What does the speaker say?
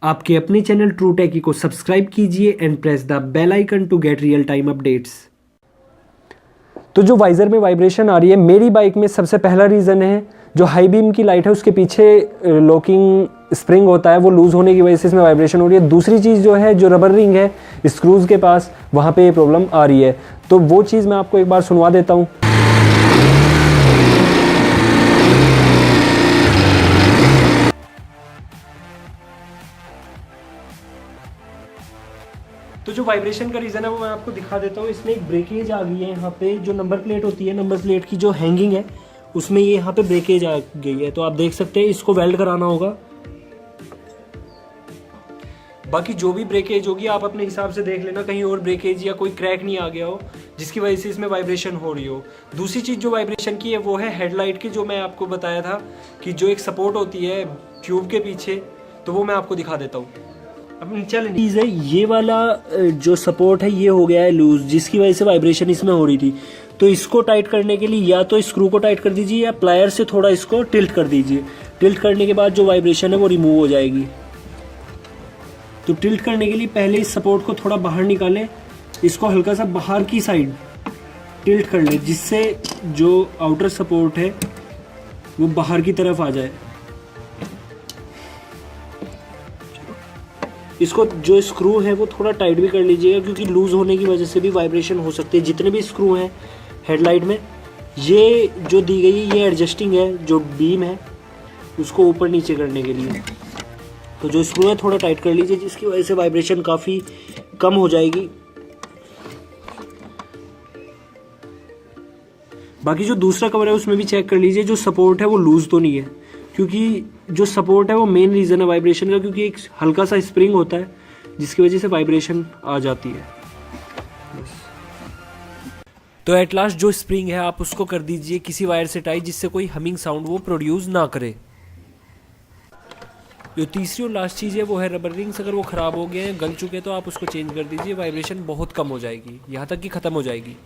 आपके अपने channel true टेकी को सब्सक्राइब कीजिए and press the bell icon to get real time updates. तो जो वाइज़र में वाइब्रेशन आ रही है मेरी बाइक में, सबसे पहला रीज़न है जो हाई बीम की लाइट है उसके पीछे लॉकिंग स्प्रिंग होता है, वो लूज़ होने की वजह से इसमें वाइब्रेशन हो रही है। दूसरी चीज़ जो है, जो रबर रिंग है स्क्रूज़ के पास, वहाँ पे ये प्रॉब्लम आ रही है। तो वो चीज़ मैं आपको एक बार सुनवा देता हूँ। तो जो वाइब्रेशन का रीज़न है वो मैं आपको दिखा देता हूँ। इसमें एक ब्रेकेज आ गई है यहाँ पे, जो नंबर प्लेट होती है, नंबर प्लेट की जो हैंगिंग है उसमें ये यहाँ पे ब्रेकेज आ गई है। तो आप देख सकते हैं, इसको वेल्ड कराना होगा। बाकी जो भी ब्रेकेज होगी आप अपने हिसाब से देख लेना, कहीं और ब्रेकेज या कोई क्रैक नहीं आ गया हो जिसकी वजह से इसमें वाइब्रेशन हो रही हो। दूसरी चीज़ जो वाइब्रेशन की है वो है हेडलाइट की, जो मैं आपको बताया था कि जो एक सपोर्ट होती है ट्यूब के पीछे, तो वो मैं आपको दिखा देता हूँ। अब चल चीज़ है, ये वाला जो सपोर्ट है ये हो गया है लूज, जिसकी वजह से वाइब्रेशन इसमें हो रही थी। तो इसको टाइट करने के लिए या तो स्क्रू को टाइट कर दीजिए या प्लायर से थोड़ा इसको टिल्ट कर दीजिए। टिल्ट करने के बाद जो वाइब्रेशन है वो रिमूव हो जाएगी। तो टिल्ट करने के लिए पहले इस सपोर्ट को थोड़ा बाहर निकालें, इसको हल्का सा बाहर की साइड टिल्ट कर लें, जिससे जो आउटर सपोर्ट है वो बाहर की तरफ आ जाए। इसको जो स्क्रू है वो थोड़ा टाइट भी कर लीजिएगा, क्योंकि लूज़ होने की वजह से भी वाइब्रेशन हो सकती है। जितने भी स्क्रू हैं हेडलाइट में, ये जो दी गई है ये एडजस्टिंग है, जो बीम है उसको ऊपर नीचे करने के लिए। तो जो स्क्रू है थोड़ा टाइट कर लीजिए, जिसकी वजह से वाइब्रेशन काफ़ी कम हो जाएगी। बाकी जो दूसरा कवर है उसमें भी चेक कर लीजिए, जो सपोर्ट है वो लूज़ तो नहीं है, क्योंकि जो सपोर्ट है वो मेन रीज़न है वाइब्रेशन का, क्योंकि एक हल्का सा स्प्रिंग होता है जिसकी वजह से वाइब्रेशन आ जाती है। तो एट लास्ट जो स्प्रिंग है आप उसको कर दीजिए किसी वायर से टाइट, जिससे कोई हमिंग साउंड वो प्रोड्यूस ना करे। जो तीसरी और लास्ट चीज़ है वो है रबर रिंग्स। अगर वो ख़राब हो गए हैं, गल चुके हैं, तो आप उसको चेंज कर दीजिए, वाइब्रेशन बहुत कम हो जाएगी, यहाँ तक कि ख़त्म हो जाएगी।